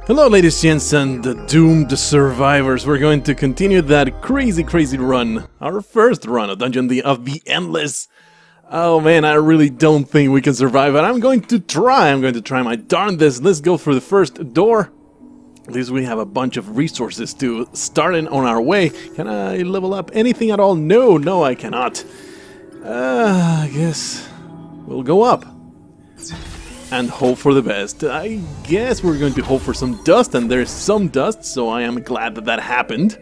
Hello ladies and gents and the doomed survivors. We're going to continue that crazy run. Our first run of Dungeon of the Endless. Oh man, I really don't think we can survive it. I'm going to try my darndest. Let's go for the first door. At least we have a bunch of resources to start on our way. Can I level up anything at all? No, I cannot. I guess we'll go up and hope for the best. I guess we're going to hope for some dust, and there's some dust, so I am glad that happened.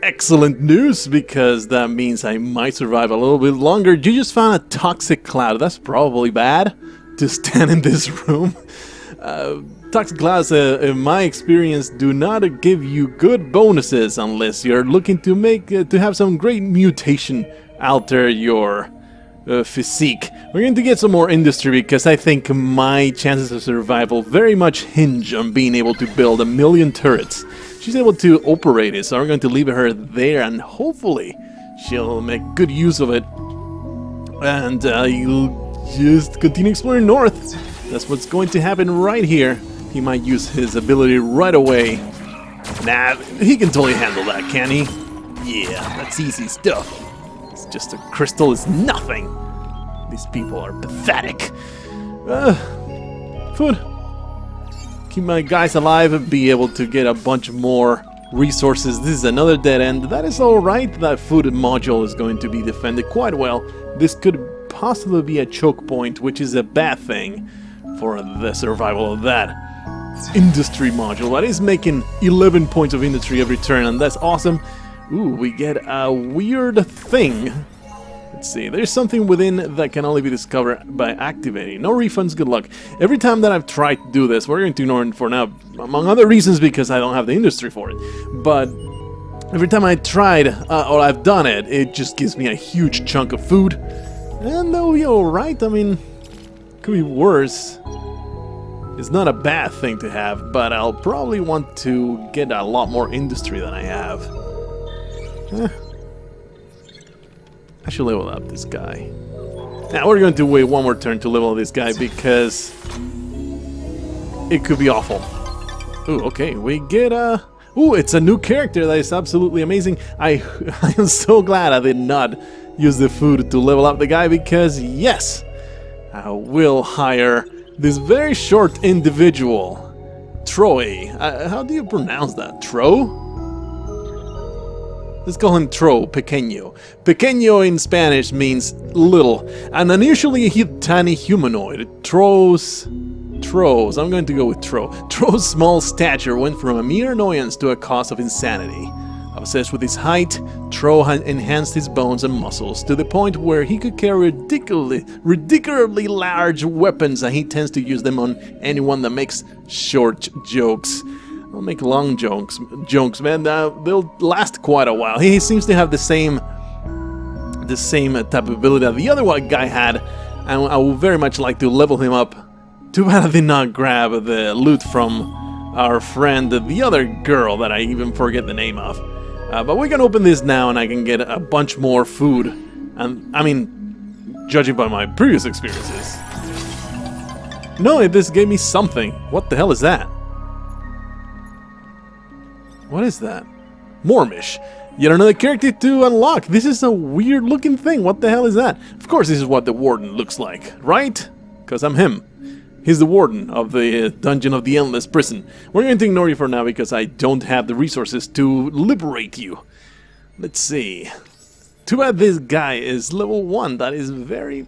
Excellent news, because that means I might survive a little bit longer. You just found a toxic cloud. That's probably bad to stand in this room. Toxic clouds, in my experience, do not give you good bonuses unless you're looking to have some great mutation alter your physique. We're going to get some more industry because I think my chances of survival very much hinge on being able to build 1,000,000 turrets. She's able to operate it, so we're going to leave her there and hopefully she'll make good use of it. And you'll just continue exploring north. That's what's going to happen right here. He might use his ability right away. Nah, he can totally handle that, can he? Yeah, that's easy stuff. It's just a crystal is nothing. These people are pathetic. Food. Keep my guys alive and be able to get a bunch more resources. This is another dead end. That is alright. That food module is going to be defended quite well. This could possibly be a choke point, which is a bad thing for the survival of that industry module. That is making 11 points of industry every turn, and that's awesome. Ooh, we get a weird thing. Let's see, there's something within that can only be discovered by activating. No refunds, good luck. Every time that I've tried to do this, we're going to ignore it for now, among other reasons because I don't have the industry for it. But every time I tried, or I've done it, it just gives me a huge chunk of food. And they'll be alright, I mean, could be worse. It's not a bad thing to have, but I'll probably want to get a lot more industry than I have. I should level up this guy. Now we're going to wait one more turn to level this guy because it could be awful. Ooh, okay, we get a... Ooh, it's a new character that is absolutely amazing. I am so glad I did not use the food to level up the guy because, yes, I will hire this very short individual. Troy. How do you pronounce that? Tro? Let's call him Tro, pequeño. Pequeño in Spanish means little. An unusually tiny humanoid. Tro's, I'm going to go with Tro. Tro's small stature went from a mere annoyance to a cause of insanity. Obsessed with his height, Tro had enhanced his bones and muscles to the point where he could carry ridiculously large weapons, and he tends to use them on anyone that makes short jokes. I'll make long jokes, man. They'll last quite a while. He seems to have the same type of ability that the other one guy had, and I would very much like to level him up. Too bad I did not grab the loot from our friend, the other girl that I even forget the name of. But we can open this now, and I can get a bunch more food. And I mean, judging by my previous experiences. No, this gave me something. What the hell is that? What is that? Mormish. Yet another character to unlock. This is a weird looking thing. What the hell is that? Of course this is what the warden looks like, right? Because I'm him. He's the warden of the Dungeon of the Endless Prison. We're going to ignore you for now because I don't have the resources to liberate you. Let's see. Too bad this guy is level 1. That is very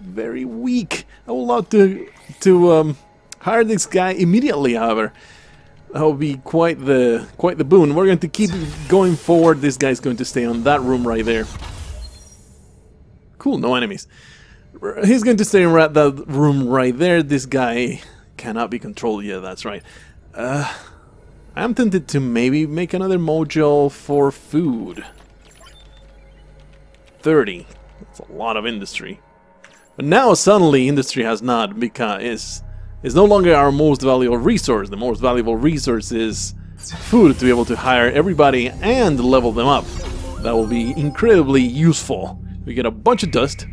weak. I would love to hire this guy immediately, however. That will be quite the boon. We're going to keep going forward. This guy's going to stay on that room right there. Cool, no enemies. He's going to stay in that room right there. This guy cannot be controlled. Yeah, that's right. I'm tempted to maybe make another module for food. 30. That's a lot of industry. But now suddenly industry has not become... is no longer our most valuable resource. The most valuable resource is food to be able to hire everybody and level them up. That will be incredibly useful. We get a bunch of dust.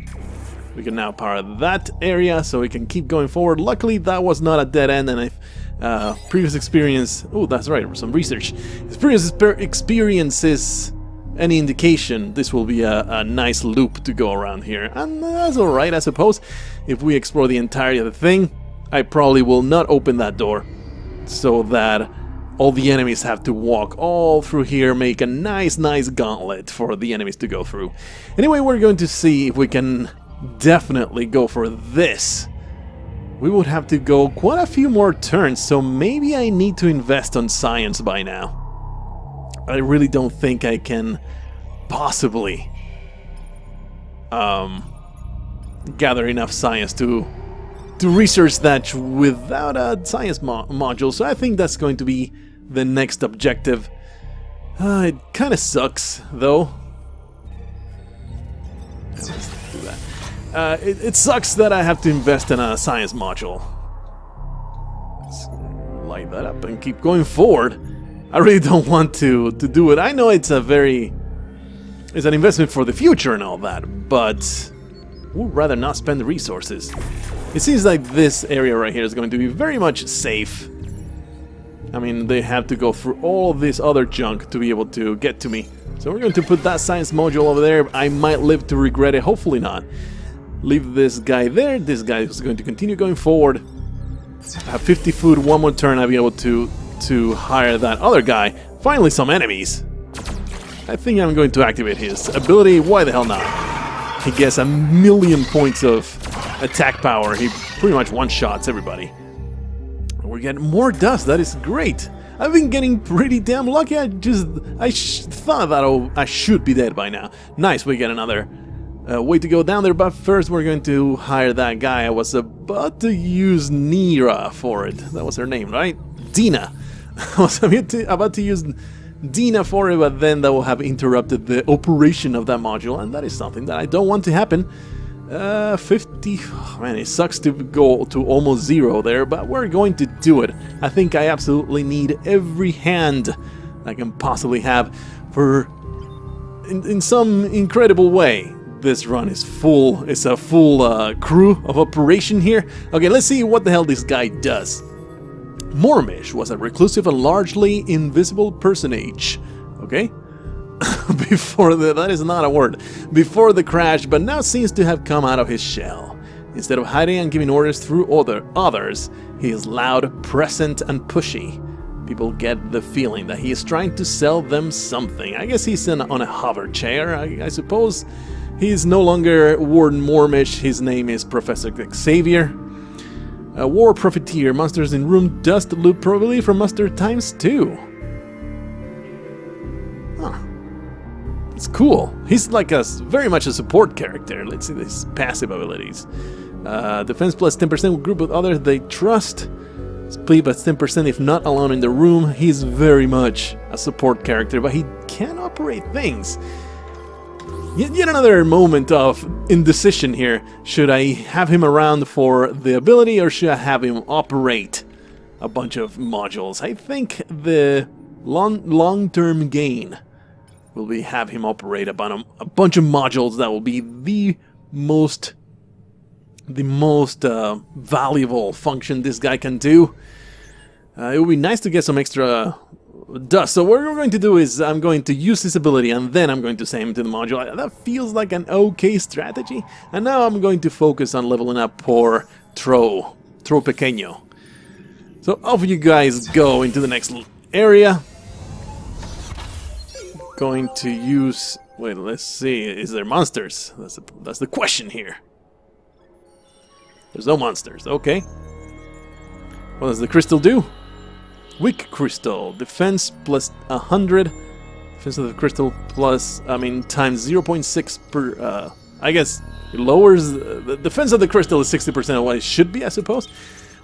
We can now power that area so we can keep going forward. Luckily that was not a dead end, and Previous experience... Oh, that's right, some research. His previous experiences... Any indication, this will be a nice loop to go around here. And that's alright, I suppose. If we explore the entirety of the thing, I probably will not open that door. So that all the enemies have to walk all through here, make a nice gauntlet for the enemies to go through. Anyway, we're going to see if we can definitely go for this. We would have to go quite a few more turns, so maybe I need to invest on science by now. I really don't think I can possibly gather enough science to research that without a science module, so I think that's going to be the next objective. It kind of sucks, though. Let's do that. It sucks that I have to invest in a science module. Let's light that up and keep going forward. I really don't want to do it. I know it's an investment for the future and all that, but would rather not spend the resources. It seems like this area right here is going to be very much safe. I mean, they have to go through all this other junk to be able to get to me. So we're going to put that science module over there. I might live to regret it, hopefully not. Leave this guy there. This guy is going to continue going forward. I have 50 food, one more turn, I'll be able to hire that other guy. Finally some enemies. I think I'm going to activate his ability. Why the hell not? He gets 1,000,000 points of attack power. He pretty much one-shots everybody. We're getting more dust. That is great. I've been getting pretty damn lucky. I thought that I should be dead by now. Nice, we get another way to go down there, but first we're going to hire that guy. I was about to use Nira for it. That was her name, right? Dina. I was about to use Dina for it, but then that will have interrupted the operation of that module, and that is something that I don't want to happen. 50... Oh, man, it sucks to go to almost 0 there, but we're going to do it. I think I absolutely need every hand I can possibly have for... In some incredible way. This run is full. It's a full crew of operation here. Okay, let's see what the hell this guy does. Mormish was a reclusive and largely invisible personage. Okay? that is not a word. Before the crash, but now seems to have come out of his shell. Instead of hiding and giving orders through others, he is loud, present, and pushy. People get the feeling that he is trying to sell them something. I guess he's on a hover chair, I suppose. He's no longer Warden Mormish. His name is Professor Xavier. A war profiteer. Monsters in room dust loop probably from Monster ×2. Huh. It's cool. He's like very much a support character. Let's see his passive abilities. Defense plus 10% group with others they trust. Speed plus 10% if not alone in the room. He's very much a support character, but he can operate things. Yet another moment of indecision here. Should I have him around for the ability, or should I have him operate a bunch of modules? I think the long-term gain will be have him operate a bunch of modules. That will be the most valuable function this guy can do. It would be nice to get some extra dust. So what we're going to do is I'm going to use this ability and then I'm going to send him to the module. That feels like an okay strategy. And now I'm going to focus on leveling up poor Tro Pequeño. So off you guys go into the next area. Going to use... Wait, let's see. Is there monsters? That's the question here. There's no monsters. Okay. What does the crystal do? Weak crystal. Defense plus 100. Defense of the crystal plus, times 0.6 per... I guess it lowers... The defense of the crystal is 60% of what it should be, I suppose.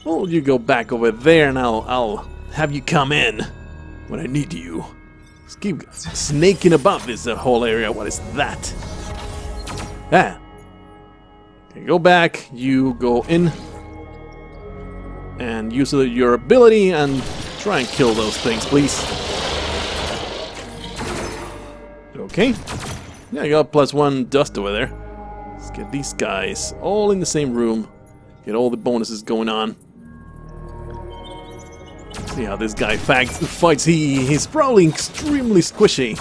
Well, you go back over there and I'll have you come in when I need you. Just keep snaking about this whole area. What is that? Ah. Okay, go back. You go in. And use your ability and try and kill those things, please. Okay. Yeah, I got +1 dust over there. Let's get these guys all in the same room. Get all the bonuses going on. See how this guy fights. He's probably extremely squishy.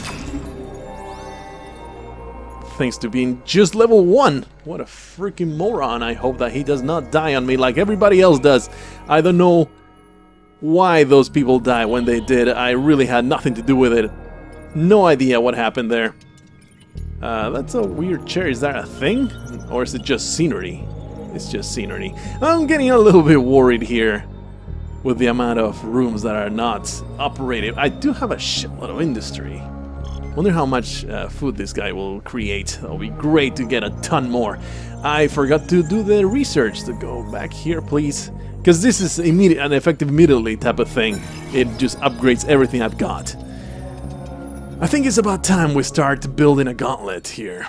Thanks to being just level 1. What a freaking moron. I hope that he does not die on me like everybody else does. I don't know why those people died when they did. I really had nothing to do with it. No idea what happened there. That's a weird chair. Is that a thing? Or is it just scenery? It's just scenery. I'm getting a little bit worried here with the amount of rooms that are not operated. I do have a shitload of industry. Wonder how much food this guy will create. That'll be great to get a ton more. I forgot to do the research. To go back here, please. Because this is an effective immediately type of thing. It just upgrades everything I've got. I think it's about time we start building a gauntlet here.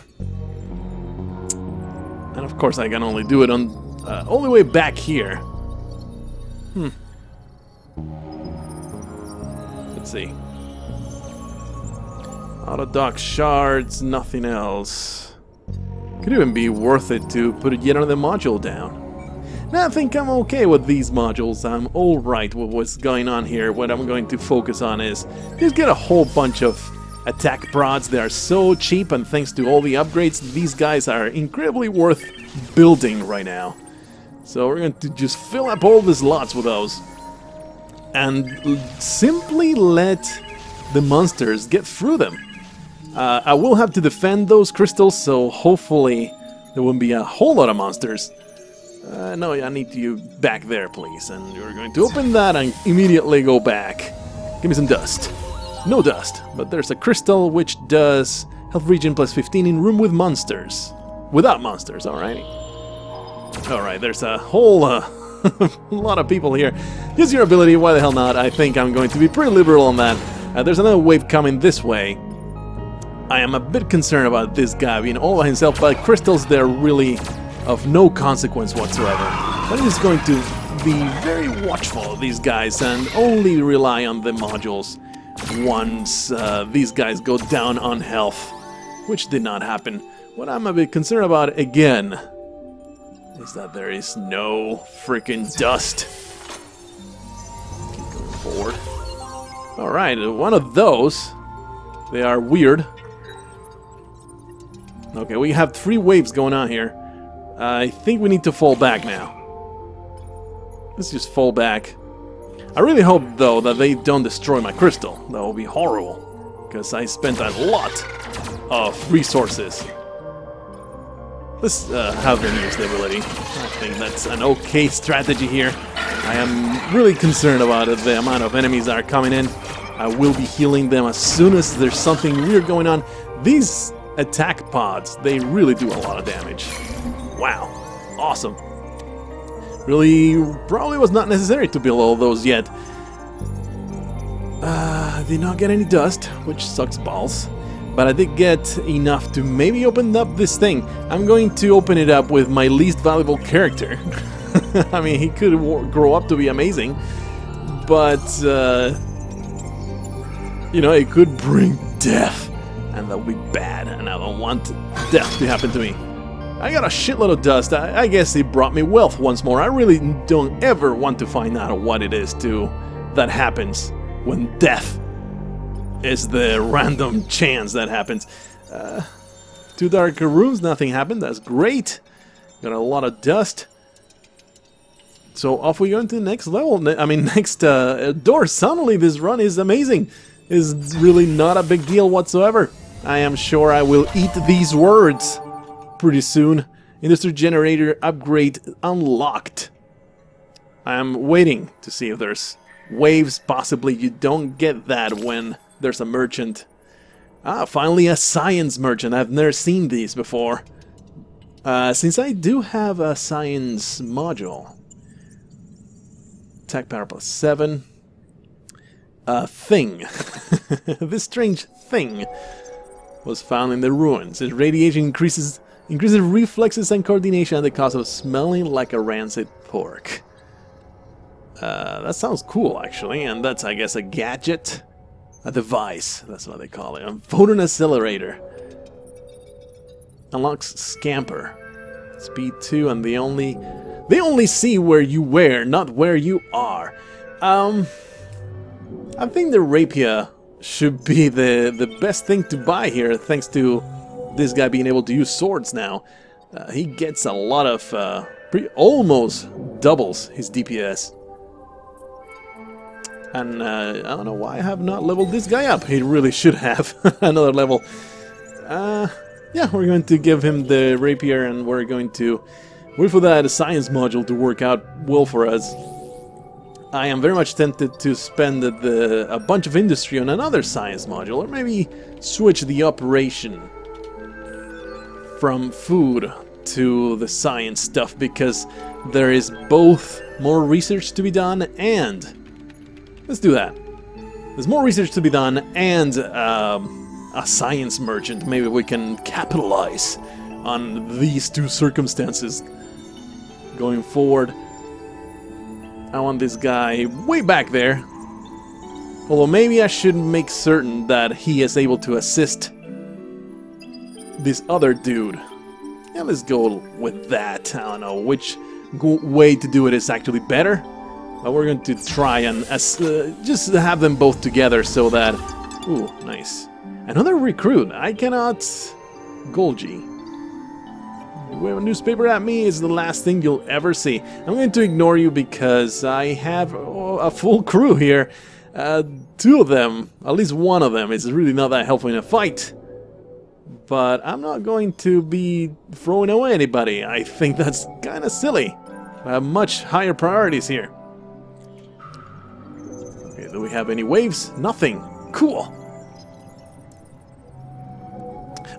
And of course I can only do it on all the way back here. Let's see. Auto dock shards, nothing else. Could even be worth it to put yet another module down. Now I think I'm okay with these modules. I'm alright with what's going on here. What I'm going to focus on is just get a whole bunch of attack prods. They are so cheap, and thanks to all the upgrades, these guys are incredibly worth building right now. So we're going to just fill up all the slots with those. And simply let the monsters get through them. I will have to defend those crystals, so hopefully there won't be a whole lot of monsters. No, I need you back there, please. And you're going to open that and immediately go back. Give me some dust. No dust, but there's a crystal which does health regen plus 15 in room with monsters. Without monsters, alrighty. Alright, there's a whole lot of people here. Use your ability, why the hell not? I think I'm going to be pretty liberal on that. There's another wave coming this way. I am a bit concerned about this guy being all by himself, but crystals, they're really of no consequence whatsoever. But I'm just going to be very watchful of these guys and only rely on the modules once these guys go down on health, which did not happen. What I'm a bit concerned about, again, is that there is no freaking dust. Keep going forward. Alright, one of those. They are weird. Okay, we have 3 waves going on here. I think we need to fall back now. Let's just fall back. I really hope, though, that they don't destroy my crystal. That will be horrible, because I spent a lot of resources. Let's have them use the ability. I think that's an okay strategy here. I am really concerned about the amount of enemies that are coming in. I will be healing them as soon as there's something weird going on. These attack pods, they really do a lot of damage. Wow, awesome. Really, probably was not necessary to build all those yet. Did not get any dust, which sucks balls. But I did get enough to maybe open up this thing. I'm going to open it up with my least valuable character. I mean, he could grow up to be amazing. But, you know, it could bring death. And that would be bad, and I don't want death to happen to me. I got a shitload of dust. I guess it brought me wealth once more. I really don't ever want to find out what it is that happens when death is the random chance that happens. 2 darker rooms, nothing happened. That's great. Got a lot of dust. So off we go into the next level. I mean, next door. Suddenly this run is amazing. It's really not a big deal whatsoever. I am sure I will eat these words pretty soon. Industry generator upgrade unlocked. I am waiting to see if there's waves. Possibly you don't get that when there's a merchant. Ah, finally a science merchant. I've never seen these before. Since I do have a science module. Attack power plus 7. Thing. This strange thing was found in the ruins. Its radiation increases reflexes and coordination at the cost of smelling like a rancid pork. That sounds cool, actually, and that's, I guess, a gadget. A device, that's what they call it. A photon accelerator. Unlocks Scamper. Speed 2, and they only see where you were, not where you are. I think the rapier should be the best thing to buy here, thanks to this guy being able to use swords now. He gets a lot of... almost doubles his DPS. And I don't know why I have not leveled this guy up. He really should have another level. Yeah, we're going to give him the rapier and we're going to wait for that science module to work out well for us. I am very much tempted to spend a bunch of industry on another science module, or maybe switch the operation from food to the science stuff, because there is both more research to be done and... Let's do that. There's more research to be done and a science merchant. Maybe we can capitalize on these two circumstances going forward. I want this guy way back there. Although maybe I should make certain that he is able to assist this other dude. Yeah, let's go with that. I don't know which way to do it is actually better. But we're going to try and just have them both together so that... Ooh, nice. Another recruit. I cannot... Golgi. Wave a newspaper at me is the last thing you'll ever see. I'm going to ignore you because I have a full crew here. Two of them, at least one of them, is really not that helpful in a fight. But I'm not going to be throwing away anybody. I think that's kind of silly. I have much higher priorities here. Okay, do we have any waves? Nothing. Cool.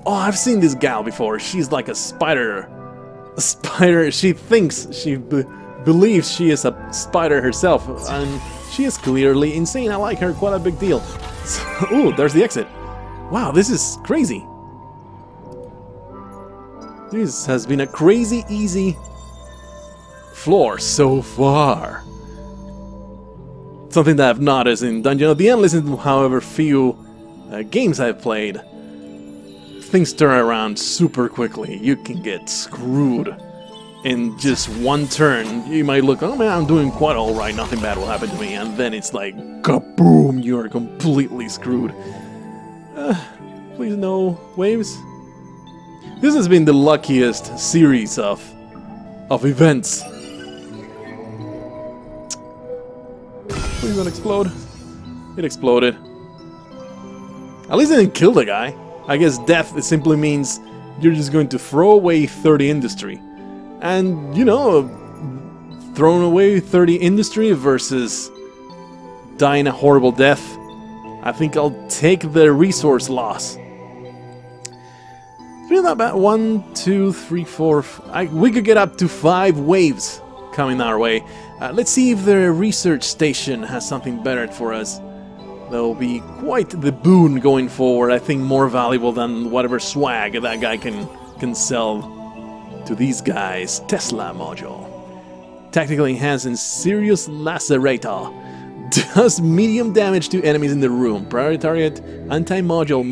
Oh, I've seen this gal before. She's like a spider. A spider. She thinks, she believes she is a spider herself. And she is clearly insane. I like her. Quite a big deal. So, ooh, there's the exit. Wow, this is crazy. This has been a crazy easy floor so far. Something that I've noticed in Dungeon of the Endless, in however few games I've played. Things turn around super quickly. You can get screwed in just one turn. You might look, oh man, I'm doing quite alright, nothing bad will happen to me, and then it's like, kaboom, you are completely screwed. Please no waves. This has been the luckiest series of events. Please don't explode. It exploded. At least it didn't kill the guy. I guess death simply means you're just going to throw away 30 industry. And, you know, throwing away 30 industry versus dying a horrible death, I think I'll take the resource loss. It's really not bad. 1, 2, 3, 4... we could get up to 5 waves coming our way. Let's see if the research station has something better for us. That'll be quite the boon going forward. I think more valuable than whatever swag that guy can sell to these guys. Tesla module. Tactically enhanced and serious lacerator. Does medium damage to enemies in the room. Priority target anti-module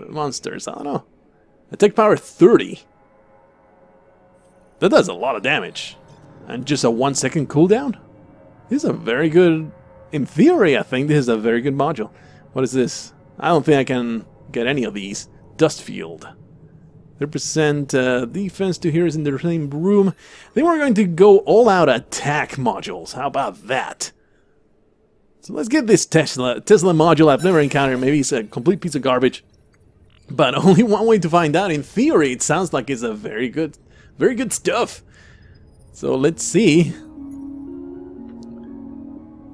monsters. I don't know. Attack power 30. That does a lot of damage. And just a 1 second cooldown? This is a very good... In theory, I think this is a very good module. What is this? I don't think I can get any of these. Dust field. 3% defense to heroes in the same room. Then we're going to go all-out attack modules. How about that? So let's get this Tesla module I've never encountered. Maybe it's a complete piece of garbage. But only one way to find out. In theory, it sounds like it's a very good stuff. So let's see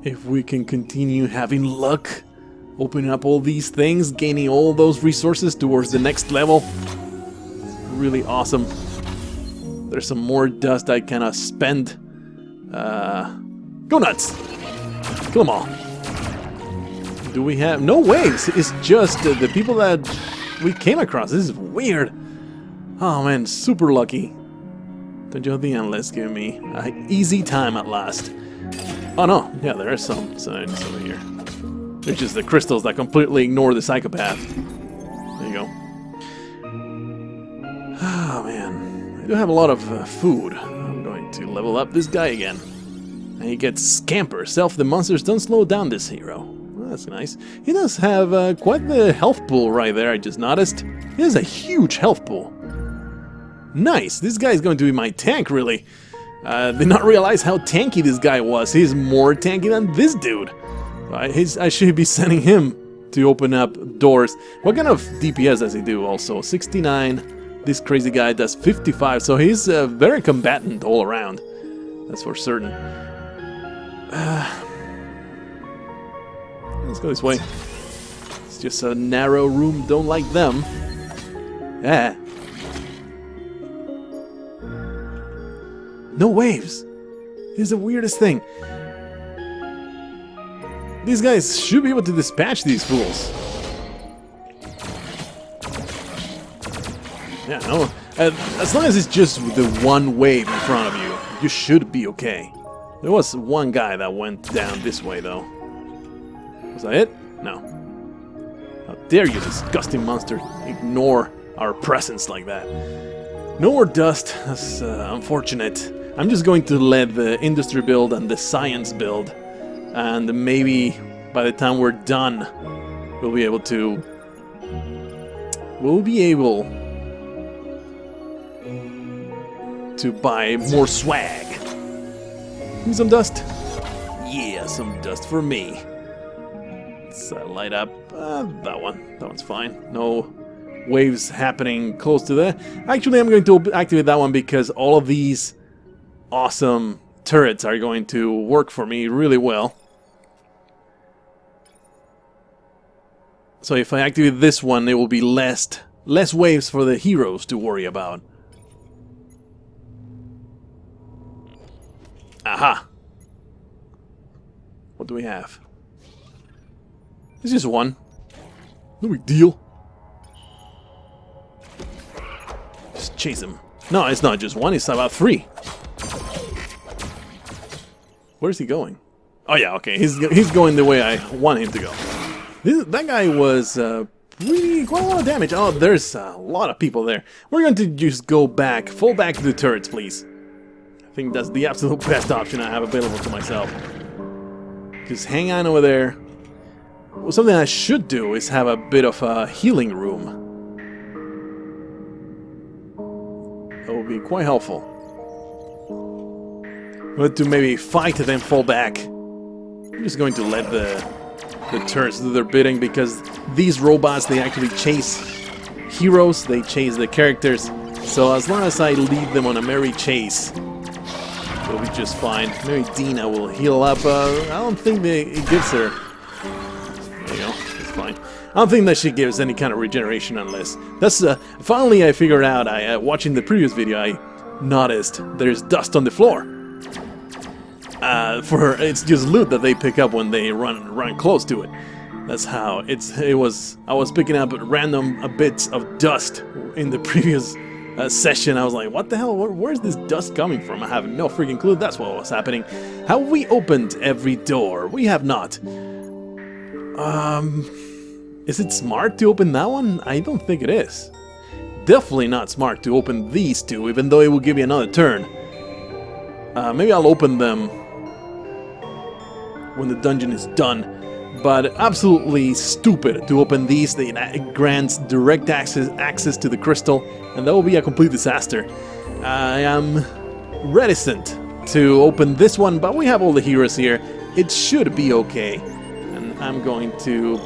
if we can continue having luck, opening up all these things, gaining all those resources towards the next level. Really awesome. There's some more dust I cannot spend. Go nuts! Kill them all. Do we have... No waves! It's just the people that we came across. This is weird. Oh man, super lucky. Dungeon of the Endless giving me an easy time at last. Oh no, yeah, there are some signs over here. They're just the crystals that completely ignore the psychopath. There you go. Oh man, I do have a lot of food. I'm going to level up this guy again. And he gets Scamper. Self, the monsters don't slow down this hero. That's nice. He does have quite the health pool right there, I just noticed. He has a huge health pool. Nice. This guy is going to be my tank, really. Did not realize how tanky this guy was. He's more tanky than this dude. I should be sending him to open up doors. What kind of DPS does he do also? 69. This crazy guy does 55, so he's very combatant all around. That's for certain. Let's go this way. It's just a narrow room, don't like them. Yeah. No waves. Here's the weirdest thing. These guys should be able to dispatch these fools. Yeah, no. As long as it's just the one wave in front of you, you should be okay. There was one guy that went down this way, though. Was that it? No. How dare you, disgusting monster, ignore our presence like that. No more dust. That's unfortunate. I'm just going to let the industry build and the science build. And maybe by the time we're done, we'll be able to... buy more swag. Need some dust? Yeah, some dust for me. Let's light up that one. That one's fine. No waves happening close to there. Actually, I'm going to activate that one because all of these awesome turrets are going to work for me really well. So if I activate this one, it will be less waves for the heroes to worry about. Aha! What do we have? It's just one. No big deal. Just chase him. No, it's not just one, it's about 3. Where's he going? Oh yeah, okay, he's going the way I want him to go. That guy was really quite a lot of damage. Oh, there's a lot of people there. We're going to just go back, fall back to the turrets, please. I think that's the absolute best option I have available to myself. Just hang on over there. Well, something I should do is have a bit of a healing room. That would be quite helpful. But to maybe fight and then fall back. I'm just going to let the turrets do their bidding because these robots, they actually chase heroes, they chase the characters. So as long as I lead them on a merry chase, it'll be just fine. Maybe Dina will heal up. I don't think it gives her... There you go, it's fine. I don't think that she gives any kind of regeneration unless... That's finally I figured out, watching the previous video, I noticed there's dust on the floor. It's just loot that they pick up when they run close to it. That's how it was. I was picking up random bits of dust in the previous session. I was like, what the hell? Where's this dust coming from? I have no freaking clue. That's what was happening. Have we opened every door? We have not. Is it smart to open that one? I don't think it is. Definitely not smart to open these two, even though it will give you another turn. Maybe I'll open them when the dungeon is done. But absolutely stupid to open these. It grants direct access to the crystal, and that will be a complete disaster. I am reticent to open this one, but we have all the heroes here. It should be okay. And I'm going to...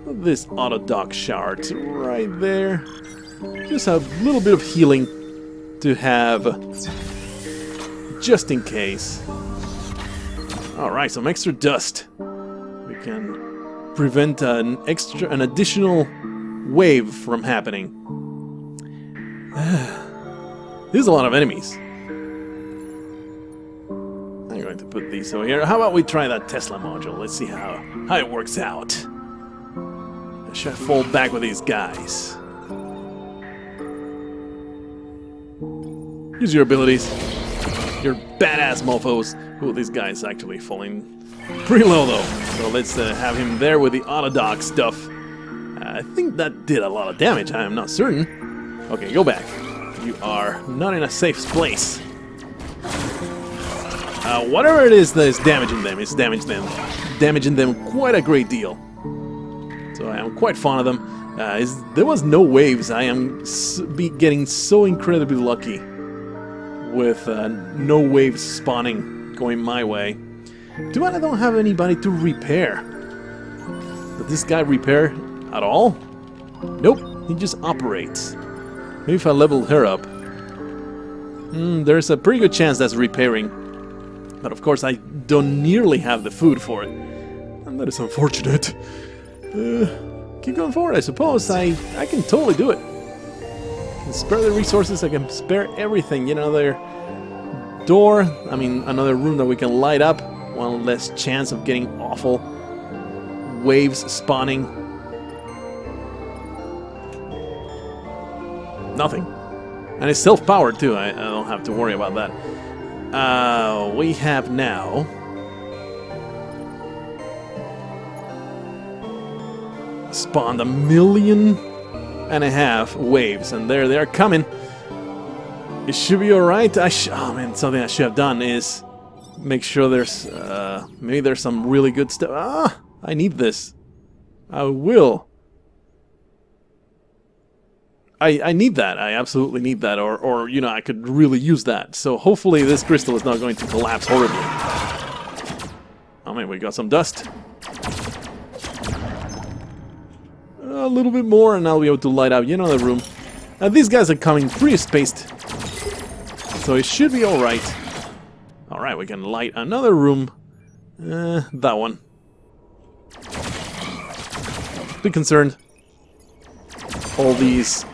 put this auto-dock shard right there. Just a little bit of healing to have, just in case. Alright, some extra dust. We can prevent an additional wave from happening. There's a lot of enemies. I'm going to put these over here. How about we try that Tesla module? Let's see how it works out. Should I fall back with these guys? Use your abilities. You're badass mofos. Ooh, this guy's actually falling pretty low though. So let's have him there with the autodoc stuff. I think that did a lot of damage. I am not certain. Okay, go back. You are not in a safe place. Whatever it is that is damaging them, it's damaging them quite a great deal. So I am quite fond of them. There was no waves. I am getting so incredibly lucky with no waves spawning going my way. Too bad I don't have anybody to repair. Did this guy repair at all? Nope, he just operates. Maybe if I level her up. There's a pretty good chance that's repairing. But of course I don't nearly have the food for it. And that is unfortunate. Keep going forward, I suppose. I can totally do it. I can spare the resources, I can spare everything. You know, another door, I mean another room that we can light up. One less chance of getting awful waves spawning. Nothing. And it's self-powered too, I don't have to worry about that. We have now spawned 1.5 million waves, and there they are coming. It should be alright. Oh man, something I should have done is make sure there's maybe there's some really good stuff. I need this. I will. I need that. I absolutely need that, or you know, I could really use that. So hopefully this crystal is not going to collapse horribly. Oh man, we got some dust. A little bit more and I'll be able to light up, you know, the room. These guys are coming pretty spaced, so it should be alright. Alright, we can light another room. That one. Bit concerned. All these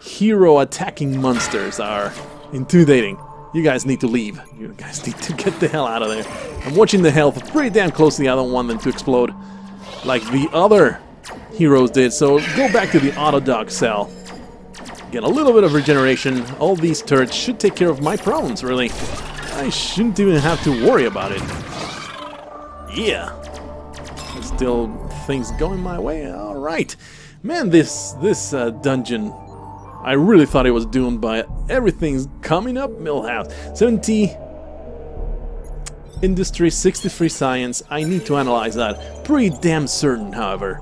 hero attacking monsters are intimidating. You guys need to leave. You guys need to get the hell out of there. I'm watching the health pretty damn closely. I don't want them to explode like the other heroes did. So go back to the auto dog cell. Get a little bit of regeneration. All these turrets should take care of my problems, really. I shouldn't even have to worry about it. Yeah. There's still things going my way. Alright. Man, this dungeon, I really thought it was doomed, but everything's coming up. Millhouse. 70 industry, 63 science. I need to analyze that. Pretty damn certain, however.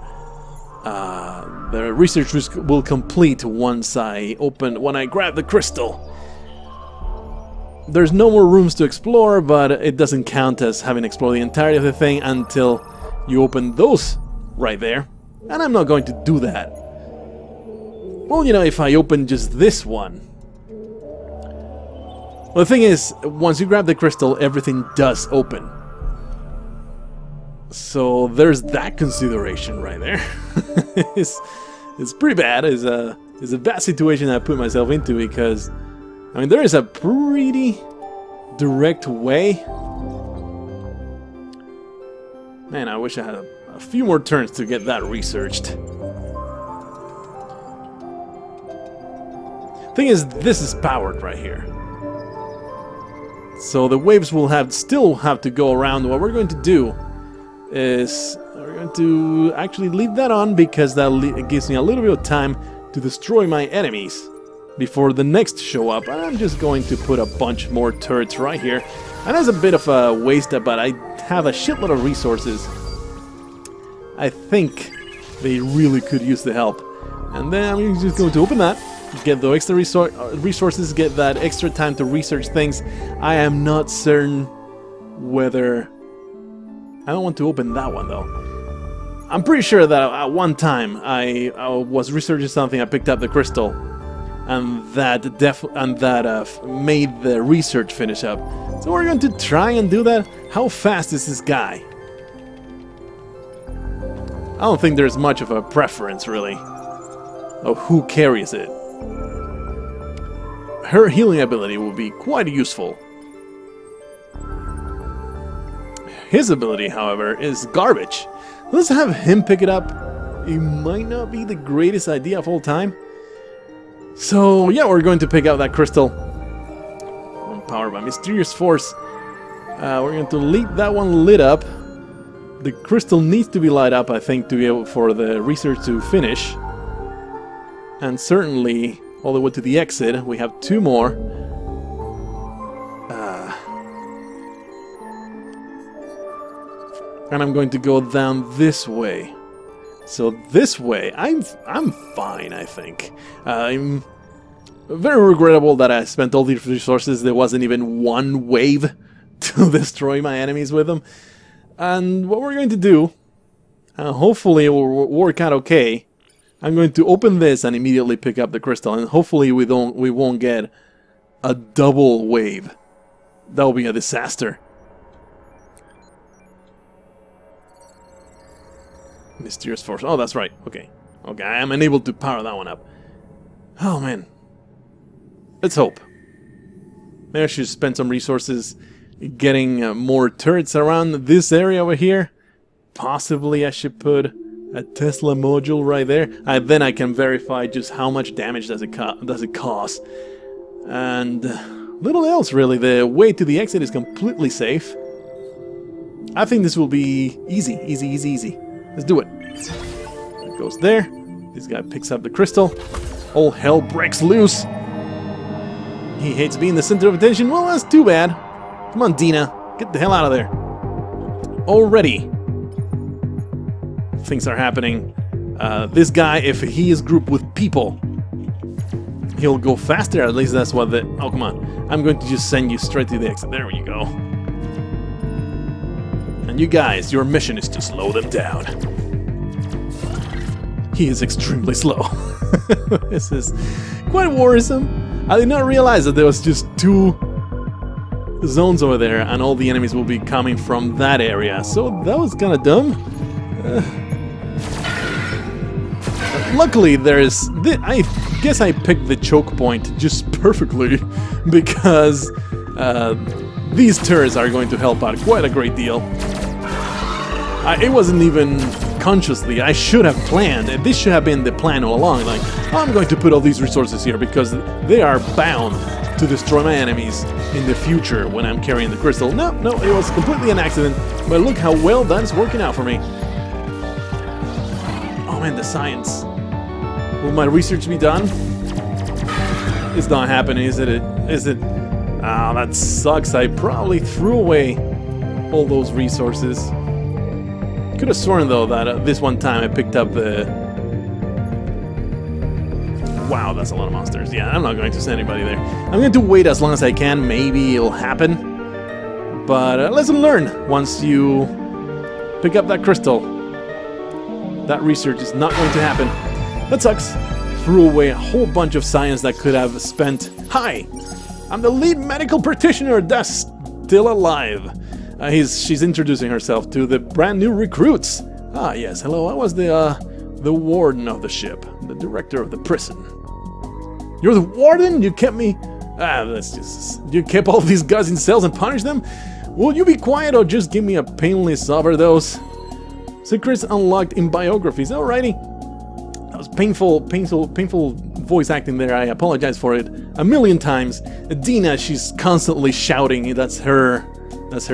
The research will complete once when I grab the crystal. There's no more rooms to explore, but it doesn't count as having explored the entirety of the thing until you open those right there. And I'm not going to do that. Well, you know, if I open just this one. Well, the thing is, once you grab the crystal, everything does open. So there's that consideration right there. It's pretty bad. It's a bad situation I put myself into, because I mean, there is a pretty direct way. Man, I wish I had a few more turns to get that researched. Thing is, this is powered right here. So the waves will still have to go around. What we're going to do is we're going to actually leave that on, because it gives me a little bit of time to destroy my enemies before the next show up. I'm just going to put a bunch more turrets right here. And that's a bit of a waste, but I have a shitload of resources. I think they really could use the help. And then I'm just going to open that, get the extra resources, get that extra time to research things. I am not certain whether... I don't want to open that one though. I'm pretty sure that at one time I was researching something, I picked up the crystal, and that made the research finish up. So we're going to try and do that. How fast is this guy? I don't think there's much of a preference, really, of who carries it. Her healing ability will be quite useful. His ability, however, is garbage. Let's have him pick it up. It might not be the greatest idea of all time. So, yeah, we're going to pick out that crystal. Powered by mysterious force. We're going to leave that one lit up. The crystal needs to be lit up, I think, to be able for the research to finish. And certainly, all the way to the exit, we have 2 more. and I'm going to go down this way. So this way, I'm fine, I think. I'm very regrettable that I spent all these resources. There wasn't even one wave to destroy my enemies with them. And what we're going to do, hopefully it will work out okay. I'm going to open this and immediately pick up the crystal, and hopefully we won't get a double wave. That will be a disaster. Mysterious force. Oh, that's right. Okay. Okay, I am unable to power that one up. Oh, man. Let's hope. Maybe I should spend some resources getting more turrets around this area over here. Possibly I should put a Tesla module right there. Then I can verify just how much damage does it cause. And little else, really. The way to the exit is completely safe. I think this will be easy, easy, easy, easy. Let's do it. It goes there. This guy picks up the crystal. All hell breaks loose. He hates being the center of attention. Well, that's too bad. Come on, Dina. Get the hell out of there. Already. Things are happening. This guy, if he is grouped with people, he'll go faster. At least that's what the... Oh, come on. I'm going to just send you straight to the exit. There you go. And you guys, your mission is to slow them down. He is extremely slow. This is quite worrisome. I did not realize that there was just 2 zones over there and all the enemies will be coming from that area. So that was kind of dumb. Luckily, there's... I guess I picked the choke point just perfectly because these turrets are going to help out quite a great deal. It wasn't even consciously. I should have planned. This should have been the plan all along. Like, I'm going to put all these resources here because they are bound to destroy my enemies in the future when I'm carrying the crystal. No, it was completely an accident. But look how well that's working out for me. Oh man, the science. Will my research be done? It's not happening, is it? Is it? Ah, that sucks. I probably threw away all those resources. Could have sworn though that this one time I picked up the... Wow, that's a lot of monsters. Yeah, I'm not going to send anybody there. I'm going to wait as long as I can. Maybe it'll happen. But lesson learned. Once you pick up that crystal, that research is not going to happen. That sucks. Threw away a whole bunch of science that could have spent... Hi! I'm the lead medical practitioner that's still alive. She's introducing herself to the brand new recruits. Ah, yes, hello, I was the warden of the ship, the director of the prison. You're the warden? You kept me... that's just... You kept all these guys in cells and punished them? Will you be quiet or just give me a painless overdose? Secrets unlocked in biographies, alrighty. That was painful voice acting there. I apologize for it a million times. Dina, she's constantly shouting. That's her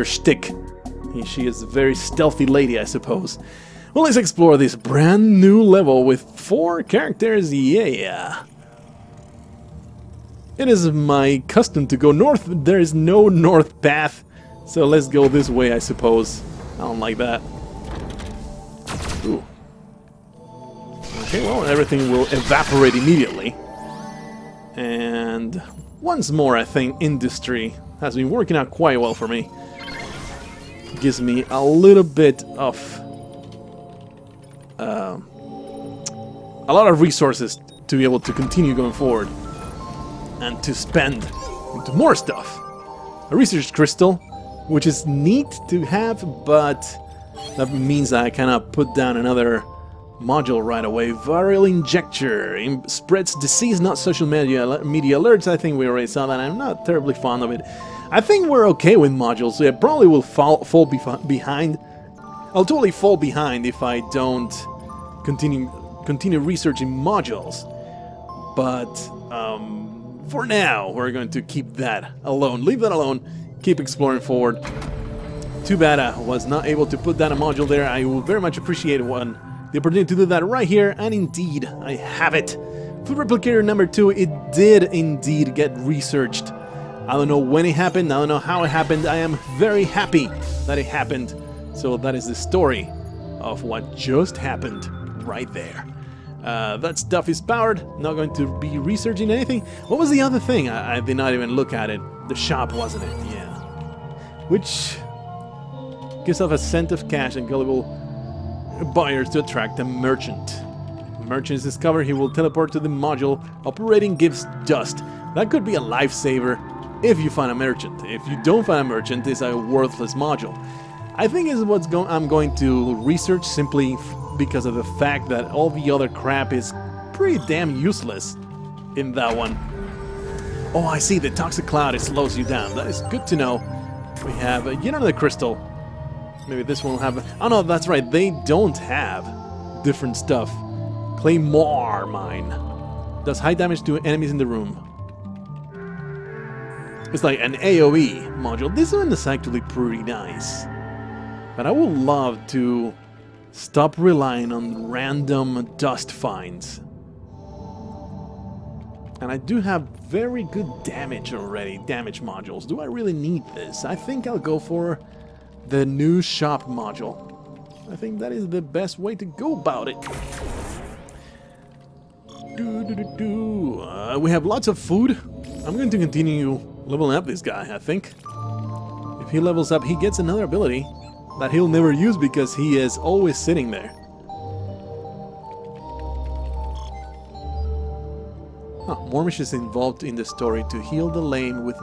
shtick. She is a very stealthy lady, I suppose. Well, let's explore this brand new level with 4 characters. Yeah. It is my custom to go north. There is no north path, so let's go this way, I suppose. I don't like that. Ooh. Okay, well, everything will evaporate immediately. And once more, I think industry has been working out quite well for me. Gives me a little bit of... a lot of resources to be able to continue going forward. And to spend into more stuff. A research crystal, which is neat to have, but that means that I cannot put down another module right away. Viral injector spreads disease, not social media alerts. I think we already saw that. I'm not terribly fond of it. I think we're okay with modules. So it probably will fall behind. I'll totally fall behind if I don't continue researching modules. But for now, we're going to keep that alone. Leave that alone. Keep exploring forward. Too bad I was not able to put down a module there. I will very much appreciate the opportunity to do that right here, and indeed, I have it. Food replicator number 2, it did indeed get researched. I don't know when it happened, I don't know how it happened. I am very happy that it happened. So that is the story of what just happened right there. That stuff is powered. Not going to be researching anything. What was the other thing? I did not even look at it. The shop, wasn't it? Yeah. Which gives off a scent of cash and gullible buyers to attract a merchant. Merchant is discovered, he will teleport to the module. Operating gives dust. That could be a lifesaver if you find a merchant. If you don't find a merchant, it's a worthless module. I think is what's I'm going to research simply because of the fact that all the other crap is pretty damn useless in that one. Oh, I see, the toxic cloud, it slows you down. That is good to know. We have yet another crystal. Maybe this one will have... Oh no, that's right, they don't have different stuff. Claymore mine. Does high damage to enemies in the room. It's like an AoE module. This one is actually pretty nice. But I would love to stop relying on random dust finds. And I do have very good damage already, damage modules. Do I really need this? I think I'll go for the new shop module. I think that is the best way to go about it. We have lots of food. I'm going to continue leveling up this guy, I think. If he levels up, he gets another ability that he'll never use because he is always sitting there. Huh, Mormish is involved in the story to heal the lame with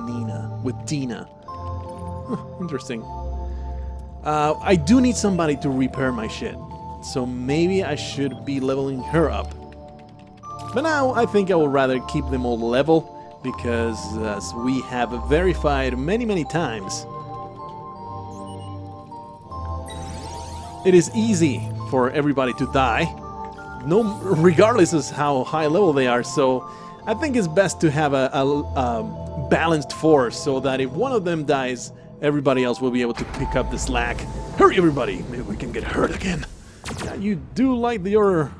Dina. Huh, interesting. I do need somebody to repair my shit, so maybe I should be leveling her up. But now I think I will rather keep them all level, because as we have verified many times, it is easy for everybody to die, regardless of how high level they are. So I think it's best to have a balanced force, so that if one of them dies, everybody else will be able to pick up the slack. Hurry, everybody! Maybe we can get hurt again. Yeah, you do like your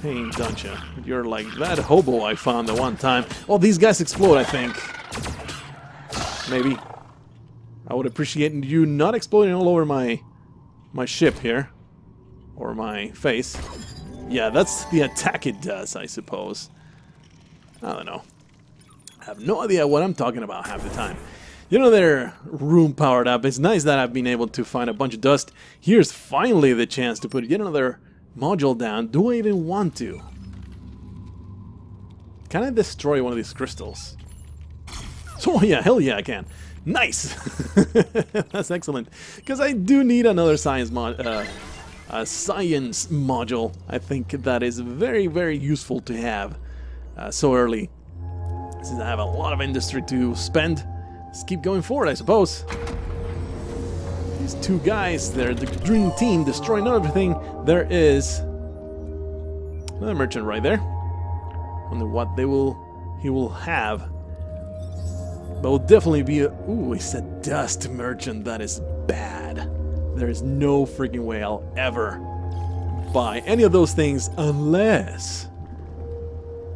pain, don't you? You're like that hobo I found the one time. Oh, these guys explode, I think. Maybe. I would appreciate you not exploding all over my ship here. Or my face. Yeah, that's the attack it does, I suppose. I don't know. I have no idea what I'm talking about half the time. You know, their room powered up. It's nice that I've been able to find a bunch of dust. Here's finally the chance to put yet another module down. Do I even want to? Can I destroy one of these crystals? Oh yeah, hell yeah I can. Nice! That's excellent. Because I do need another science module. I think that is very useful to have so early. Since I have a lot of industry to spend. Let's keep going forward, I suppose. These two guys, they're the dream team, destroying everything. There is another merchant right there. Wonder what he will have. But will definitely be a... Ooh, it's a dust merchant. That is bad. There is no freaking way I'll ever buy any of those things unless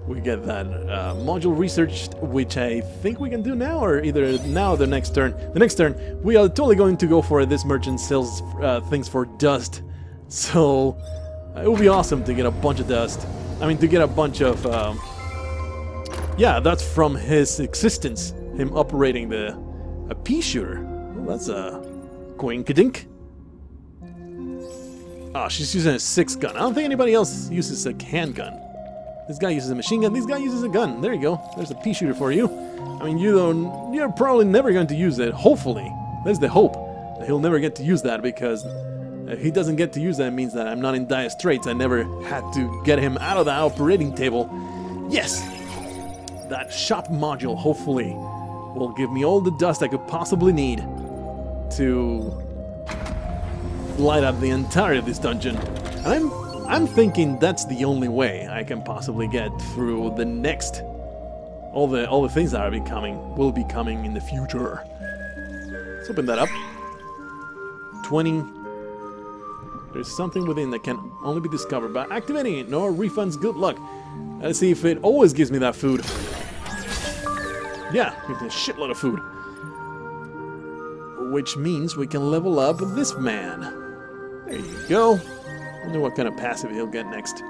we get that module researched, which I think we can do now, or either now or the next turn. The next turn, we are totally going to go for it. This merchant sells things for dust. So it will be awesome to get a bunch of dust. I mean, to get a bunch of... yeah, that's from his existence. Him operating a pea shooter. Well, that's a coinkadink. Ah, she's using a 6 gun. I don't think anybody else uses a handgun. This guy uses a machine gun. This guy uses a gun. There you go. There's a pea shooter for you. I mean, you're probably never going to use it. Hopefully, there's the hope that he'll never get to use that, because if he doesn't get to use that, it means that I'm not in dire straits. I never had to get him out of the operating table. Yes, that shop module hopefully will give me all the dust I could possibly need to light up the entirety of this dungeon. And I'm thinking that's the only way I can possibly get through the next... all the things that will be coming in the future. Let's open that up. 20. There's something within that can only be discovered by activating it. No refunds, good luck. Let's see if it always gives me that food. Yeah, gives me a shitload of food. which means we can level up this man. There you go. I wonder what kind of passive he'll get next.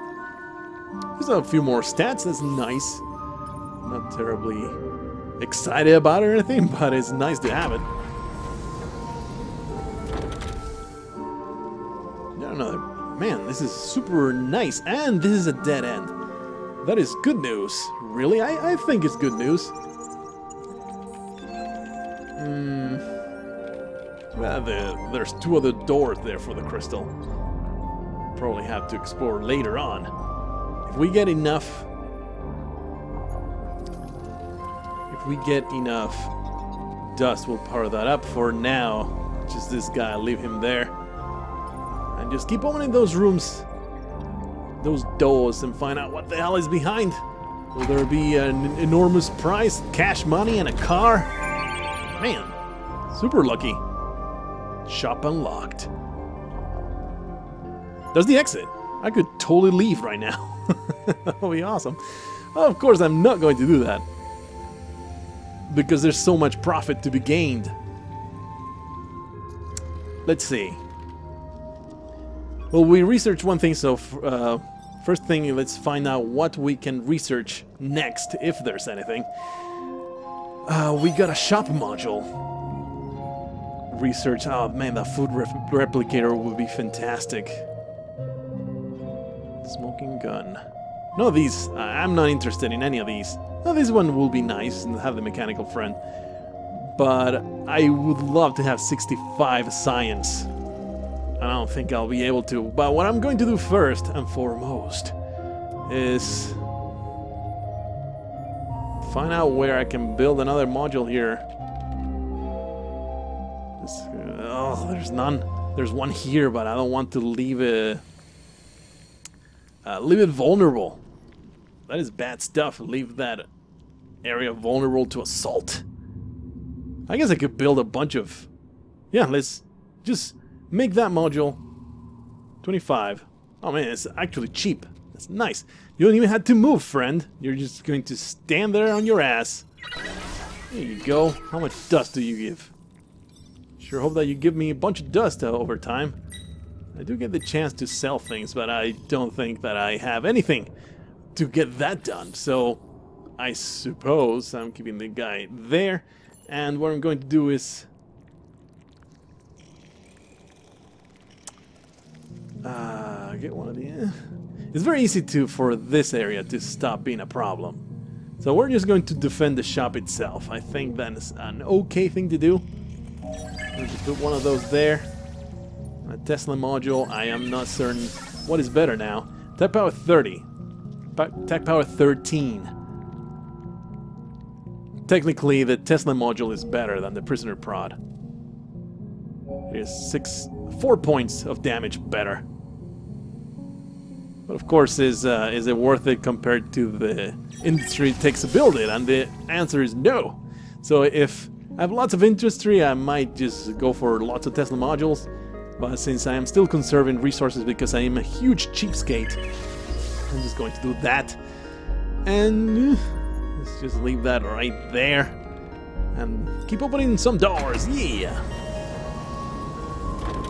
There's a few more stats, that's nice. Not terribly excited about it or anything, but it's nice to have it. Another. Man, this is super nice, and this is a dead end. That is good news. Really? I think it's good news. Well, there's two other doors there for the crystal. Probably have to explore later on. If we get enough... dust, we'll power that up. For now, just this guy, leave him there. And just keep opening those rooms, those doors, and find out what the hell is behind. Will there be an enormous prize, cash money, and a car? Man, super lucky. Shop unlocked. There's the exit. I could totally leave right now. That would be awesome. Well, of course, I'm not going to do that, because there's so much profit to be gained. Let's see. Well, we researched one thing, so first thing, let's find out what we can research next, if there's anything. We got a shop module. Research, oh man, that food replicator would be fantastic. Smoking gun. No, these, I'm not interested in any of these. No, this one will be nice and have the mechanical friend. But I would love to have 65 science. I don't think I'll be able to, but what I'm going to do first and foremost is find out where I can build another module here. Oh, there's none. There's one here, but I don't want to leave it vulnerable. That is bad stuff. Leave that area vulnerable to assault. I guess I could build a bunch of... Yeah, let's just... make that module 25. Oh man, it's actually cheap. That's nice. You don't even have to move, friend. You're just going to stand there on your ass. There you go. How much dust do you give? Sure hope that you give me a bunch of dust over time. I do get the chance to sell things, but I don't think that I have anything to get that done. So I suppose I'm keeping the guy there. And what I'm going to do is... get one of the... It's very easy for this area to stop being a problem. So we're just going to defend the shop itself. I think that's an okay thing to do. We'll just put one of those there. A Tesla module, I am not certain what is better now. Tech power 30. Tech power 13. Technically, the Tesla module is better than the prisoner prod. Here's 4 points of damage better. But of course, is it worth it compared to the industry it takes to build it? And the answer is no. So if I have lots of industry, I might just go for lots of Tesla modules. But since I am still conserving resources because I am a huge cheapskate, I'm just going to do that. And let's just leave that right there. And keep opening some doors, yeah!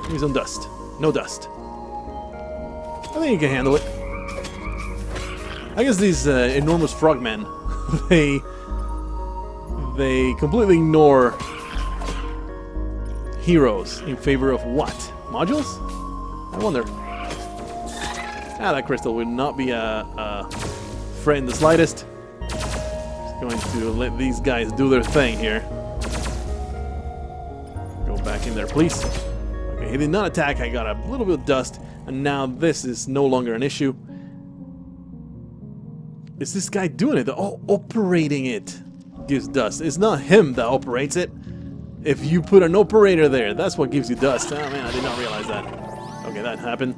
Give me some dust. No dust. I think you can handle it. I guess these enormous frogmen, they completely ignore heroes in favor of what? Modules? I wonder. Ah, that crystal would not be a threat in the slightest. Just going to let these guys do their thing here. Go back in there, please. Okay, he did not attack. I got a little bit of dust. And now this is no longer an issue. Is this guy doing it? Oh, operating it gives dust. It's not him that operates it. If you put an operator there, that's what gives you dust. Oh man, I did not realize that. Okay, that happened.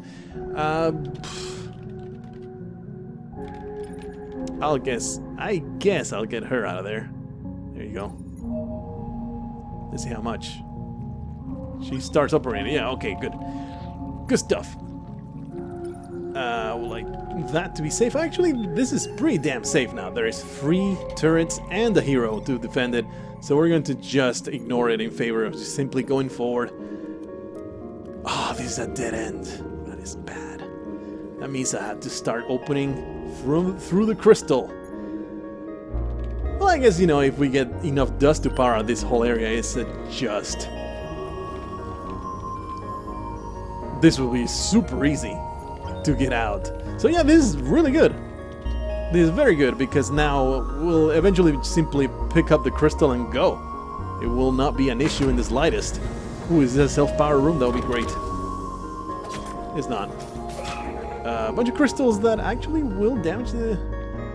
I guess I'll get her out of there. There you go. Let's see how much. She starts operating. Yeah, okay, good. Good stuff. I would like that to be safe. Actually, this is pretty damn safe now. There is 3 turrets and a hero to defend it. So we're going to just ignore it in favor of just simply going forward. Oh, this is a dead end. That is bad. That means I have to start opening through the crystal. Well, I guess, you know, if we get enough dust to power out this whole area, it's just... This will be super easy to get out. So yeah, this is really good. This is very good because now we'll eventually simply pick up the crystal and go. It will not be an issue in the slightest. Ooh, is this a self-power room? That would be great. It's not. A bunch of crystals that actually will damage the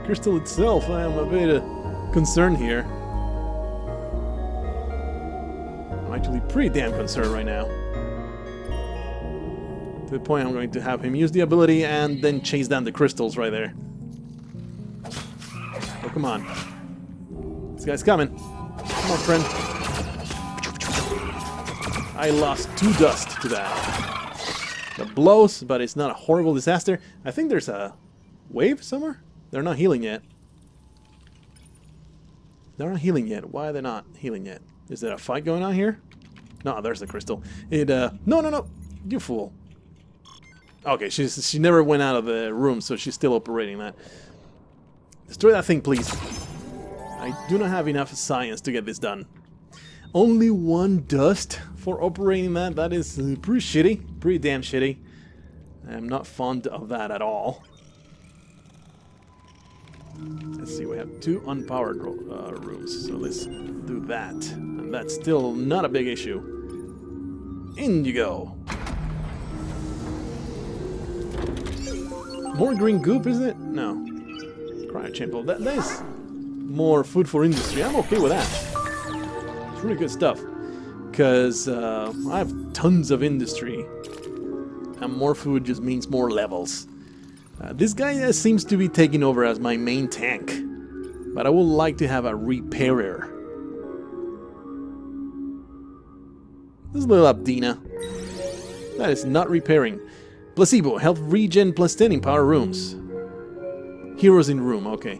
crystal itself. I am a bit concerned here. I'm actually pretty damn concerned right now. To the point I'm going to have him use the ability and then chase down the crystals right there. Oh, come on. This guy's coming. Come on, friend. I lost 2 dust to that. That blows, but it's not a horrible disaster. I think there's a wave somewhere? They're not healing yet. They're not healing yet. Why are they not healing yet? Is there a fight going on here? No, there's the crystal. No. You fool. Okay, she never went out of the room, so she's still operating that. Destroy that thing, please. I do not have enough science to get this done. Only 1 dust for operating that. That is pretty shitty. Pretty damn shitty. I'm not fond of that at all. Let's see, we have 2 unpowered rooms, so let's do that. And that's still not a big issue. In you go. More green goop, isn't it? No. Cryo-chamber. That is more food for industry. I'm okay with that. It's really good stuff. Because I have tons of industry. And more food just means more levels. This guy seems to be taking over as my main tank. But I would like to have a repairer. This little Abdina. That is not repairing. Placebo, health regen plus 10 in power rooms. Heroes in room, okay.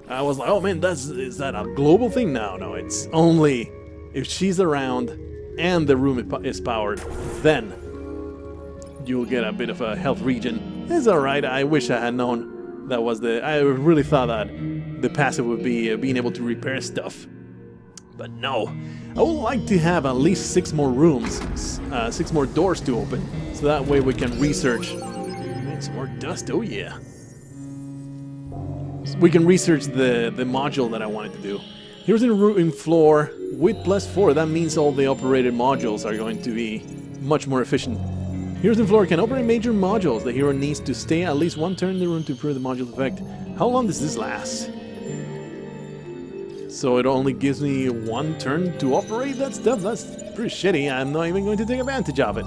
I was like, oh man, is that a global thing? No, it's only if she's around and the room is powered, then you'll get a bit of a health regen. It's alright, I wish I had known that was I really thought that the passive would be being able to repair stuff. But no, I would like to have at least 6 more rooms, 6 more doors to open, so that way we can research. Man, some more dust, oh yeah. So we can research the module that I wanted to do. Here's a room floor with +4, that means all the operated modules are going to be much more efficient. Here's the floor can operate major modules. The hero needs to stay at least 1 turn in the room to improve the module effect. How long does this last? So it only gives me 1 turn to operate that stuff? That's pretty shitty. I'm not even going to take advantage of it.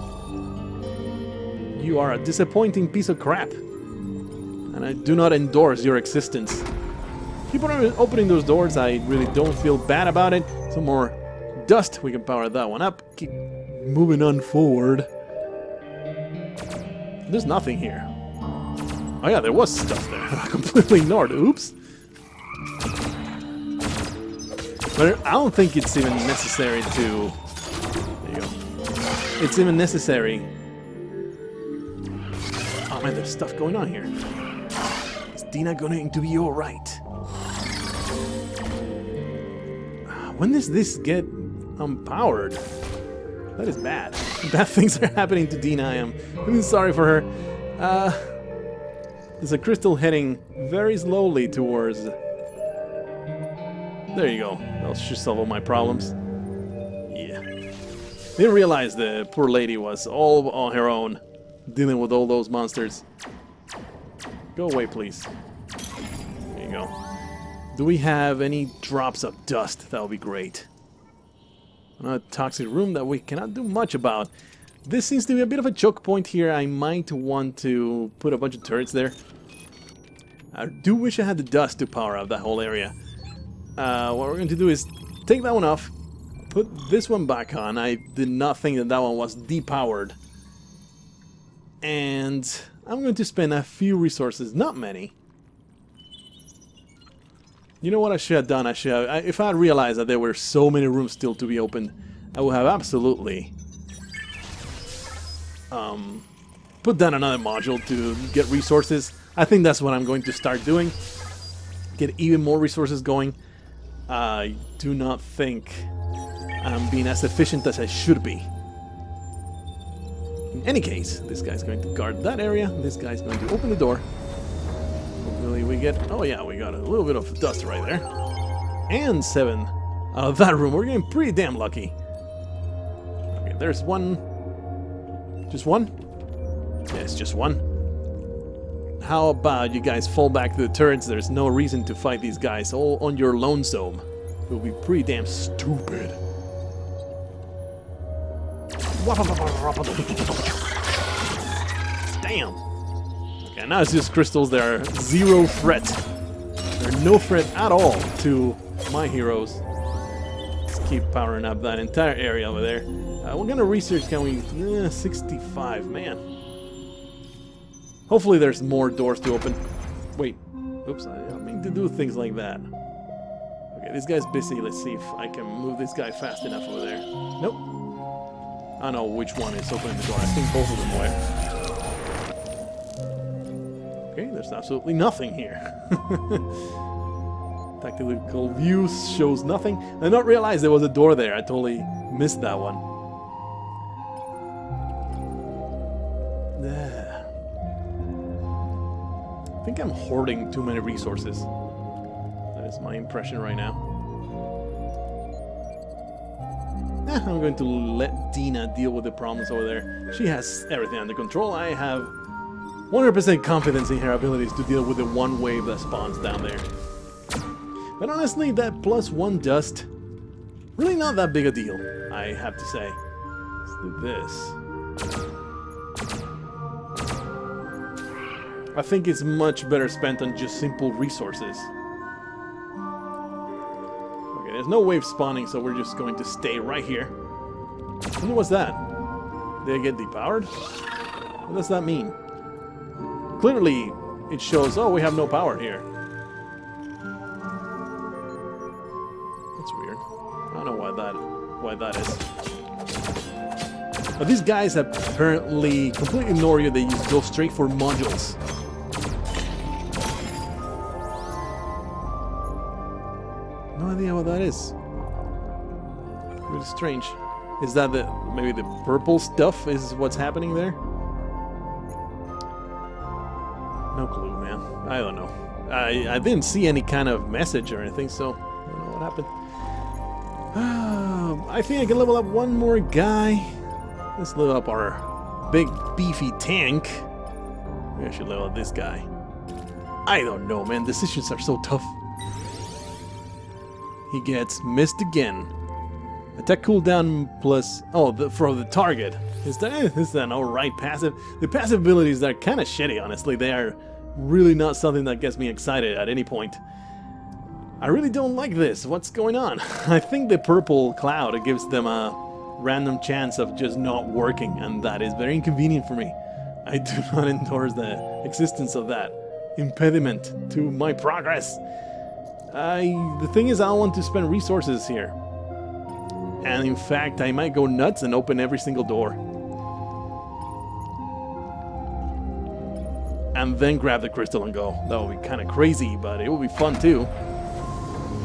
You are a disappointing piece of crap. And I do not endorse your existence. Keep on opening those doors. I really don't feel bad about it. Some more dust. We can power that one up. Keep moving on forward. There's nothing here. Oh yeah, there was stuff there. I completely ignored. Oops. But I don't think it's even necessary to... There you go. It's even necessary... Oh man, there's stuff going on here. Is Dina going to be alright? When does this get unpowered? That is bad. Bad things are happening to Dina. I'm really sorry for her. There's a crystal heading very slowly towards... There you go. That should solve all my problems. Yeah. Didn't realize the poor lady was all on her own, dealing with all those monsters. Go away, please. There you go. Do we have any drops of dust? That would be great. Another toxic room that we cannot do much about. This seems to be a bit of a choke point here. I might want to put a bunch of turrets there. I do wish I had the dust to power up that whole area. What we're going to do is take that one off, put this one back on. I did not think that that one was depowered. And I'm going to spend a few resources, not many. You know what I should have done? If I had realized that there were so many rooms still to be opened, I would have absolutely put down another module to get resources. I think that's what I'm going to start doing. Get even more resources going. I do not think I'm being as efficient as I should be. In any case, this guy's going to guard that area. This guy's going to open the door. Hopefully we get... Oh yeah, we got a little bit of dust right there. And 7 out of that room. We're getting pretty damn lucky. Okay, there's one. Just one? Yes, just one. How about you guys fall back to the turrets? There's no reason to fight these guys all on your lonesome. It will be pretty damn stupid. Damn. Okay, now it's just crystals. They are zero threat. They're no threat at all to my heroes. Let's keep powering up that entire area over there. What kind of research can we... 65, man. Hopefully there's more doors to open. Wait. Oops, I don't mean to do things like that. Okay, this guy's busy. Let's see if I can move this guy fast enough over there. Nope. I don't know which one is opening the door. I think both of them were. Okay, there's absolutely nothing here. Tactical view shows nothing. I did not realize there was a door there. I totally missed that one. I think I'm hoarding too many resources. That is my impression right now. I'm going to let Dina deal with the problems over there. She has everything under control. I have 100% confidence in her abilities to deal with the one wave that spawns down there. But honestly, that +1 dust, really not that big a deal, I have to say. Let's do this. I think it's much better spent on just simple resources. Okay, there's no wave spawning, so we're just going to stay right here. And what's that? Did I get depowered? What does that mean? Clearly, it shows, oh, we have no power here. That's weird. I don't know why that is. But these guys apparently completely ignore you. They just go straight for modules. No idea what that is. Really strange. Is that maybe the purple stuff is what's happening there? No clue, man. I don't know. I didn't see any kind of message or anything, so I don't know what happened. I think I can level up one more guy. Let's level up our big beefy tank. Maybe I should level up this guy. I don't know, man. Decisions are so tough. He gets missed again. Attack cooldown plus... Oh, for the target. Is that an alright passive? The passive abilities are kind of shitty, honestly. They are really not something that gets me excited at any point. I really don't like this. What's going on? I think the purple cloud gives them a random chance of just not working, and that is very inconvenient for me. I do not endorse the existence of that impediment to my progress. The thing is, I don't want to spend resources here. And in fact, I might go nuts and open every single door. And then grab the crystal and go. That would be kind of crazy, but it would be fun too.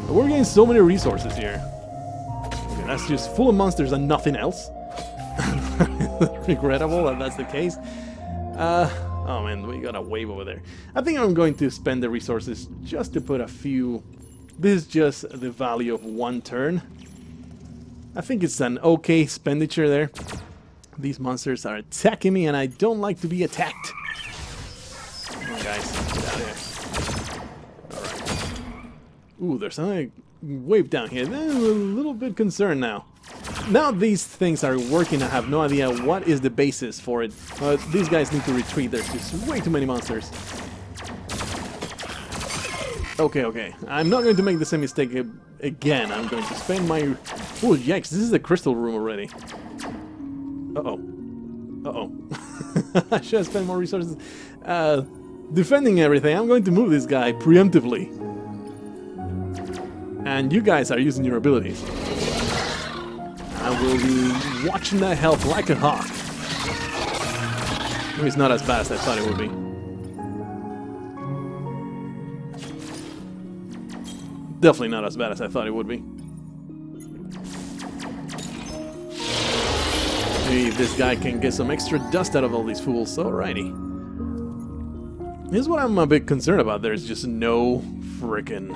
But we're getting so many resources here. Okay, that's just full of monsters and nothing else. Regrettable that that's the case. Oh man, we got a wave over there. I think I'm going to spend the resources just to put a few... This is just the value of one turn. I think it's an okay expenditure there. These monsters are attacking me and I don't like to be attacked. Come on guys, get out of here. Alright. Ooh, there's another wave down here. I'm a little bit concerned now. Now these things are working, I have no idea what is the basis for it. These guys need to retreat, there's just way too many monsters. Okay. I'm not going to make the same mistake again. I'm going to spend my... Oh, yikes, this is a crystal room already. Uh-oh. I should have spent more resources defending everything. I'm going to move this guy preemptively. And you guys are using your abilities. I will be watching that health like a hawk. Maybe it's not as bad as I thought it would be. Definitely not as bad as I thought it would be. Maybe this guy can get some extra dust out of all these fools. Alrighty. Here's what I'm a bit concerned about. There's just no frickin'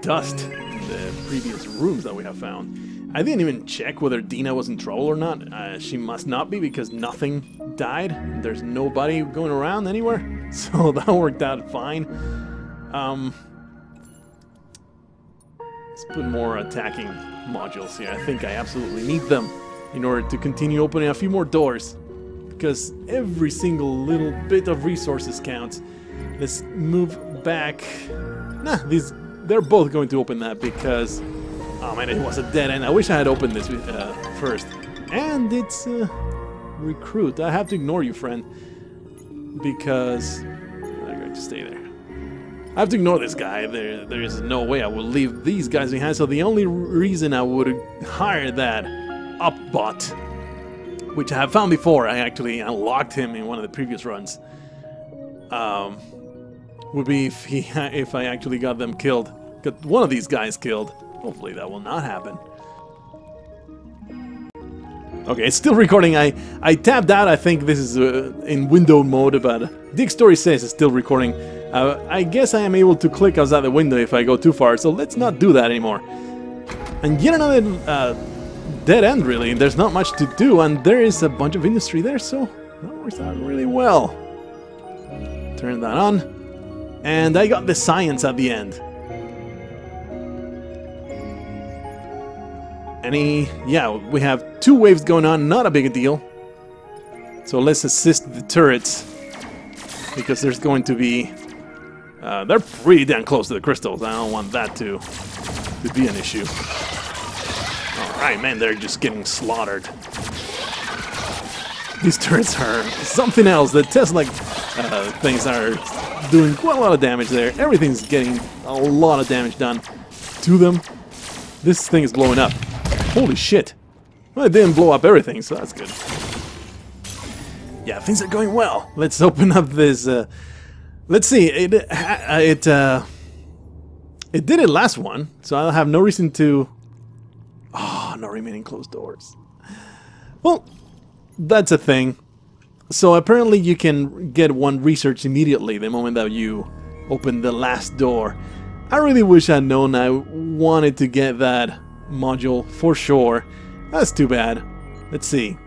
dust in the previous rooms that we have found. I didn't even check whether Dina was in trouble or not. She must not be because nothing died. There's nobody going around anywhere. So that worked out fine. Let's put more attacking modules here. I think I absolutely need them in order to continue opening a few more doors. Because every single little bit of resources counts. Let's move back. Nah, they're both going to open that because... Oh man, it was a dead end. I wish I had opened this first. And it's recruit. I have to ignore you, friend. Because... I'm going to stay there. I have to ignore this guy. There is no way I will leave these guys behind. So the only reason I would hire that up-bot, which I have found before, I actually unlocked him in one of the previous runs, would be if I actually got them killed. Got one of these guys killed. Hopefully that will not happen. Okay, it's still recording. I tapped out. I think this is in window mode, but Dick Story says it's still recording. I guess I am able to click outside the window if I go too far, so let's not do that anymore. And yet another dead end, really. There's not much to do, and there is a bunch of industry there, so that works out really well. Turn that on. And I got the science at the end. Yeah, we have 2 waves going on, not a big deal. So let's assist the turrets, because there's going to be... they're pretty damn close to the crystals. I don't want that to be an issue. Alright, man, they're just getting slaughtered. These turrets are something else. The Tesla things are doing quite a lot of damage there. Everything's getting a lot of damage done to them. This thing is blowing up. Holy shit. Well, it didn't blow up everything, so that's good. Yeah, things are going well. Let's open up this... let's see. It did it last one, so I'll have no reason to... Oh, no remaining closed doors. Well, that's a thing. So apparently you can get one research immediately the moment that you open the last door. I really wish I'd known I wanted to get that module for sure. That's too bad. Let's see.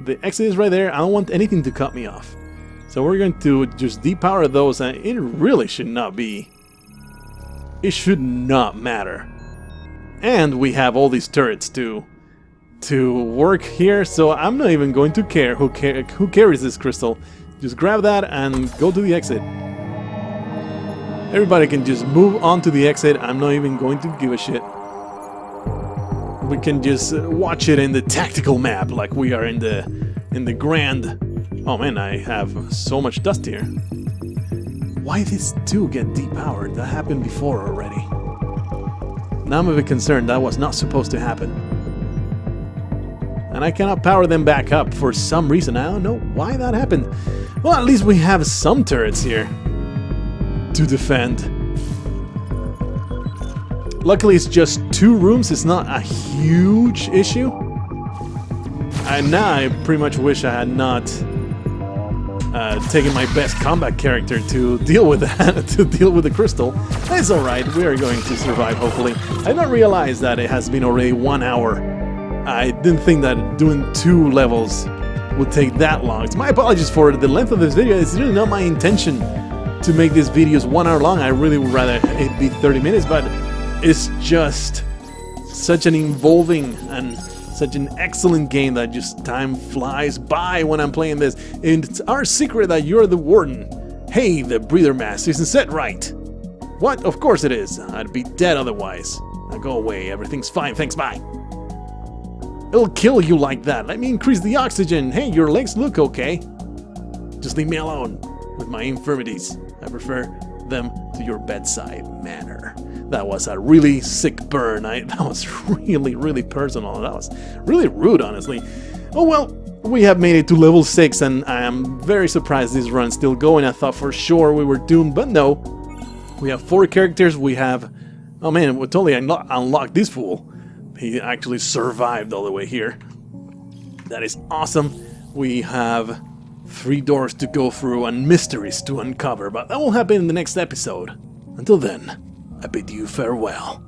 The exit is right there. I don't want anything to cut me off. So we're going to just depower those, and it really should not be... It should not matter. And we have all these turrets to work here, so I'm not even going to care who carries this crystal. Just grab that and go to the exit. Everybody can just move on to the exit. I'm not even going to give a shit. We can just watch it in the tactical map, like we are in the grand... Oh man, I have so much dust here. Why did these 2 get depowered? That happened before already. Now I'm a bit concerned. That was not supposed to happen. And I cannot power them back up for some reason. I don't know why that happened. Well, at least we have some turrets here to defend. Luckily, it's just 2 rooms. It's not a huge issue. And now I pretty much wish I had not taken my best combat character to deal with that, to deal with the crystal. It's alright. We are going to survive, hopefully. I did not realize that it has been already 1 hour. I didn't think that doing 2 levels would take that long. It's my apologies for the length of this video. It's really not my intention to make these videos 1 hour long. I really would rather it be 30 minutes, but it's just such an involving and such an excellent game that just time flies by when I'm playing this. And it's our secret that you're the warden. Hey, the breather mask isn't set right. What? Of course it is. I'd be dead otherwise. Now go away. Everything's fine. Thanks. Bye. It'll kill you like that. Let me increase the oxygen. Hey, your legs look okay. Just leave me alone with my infirmities. I prefer them to your bedside manner. That was a really sick burn. That was really, really personal. That was really rude, honestly. Oh well, we have made it to level 6, and I am very surprised this run's still going. I thought for sure we were doomed, but no. We have 4 characters. We have... Oh man, we totally unlocked this fool. He actually survived all the way here. That is awesome. We have 3 doors to go through and mysteries to uncover, but that will happen in the next episode. Until then, I bid you farewell.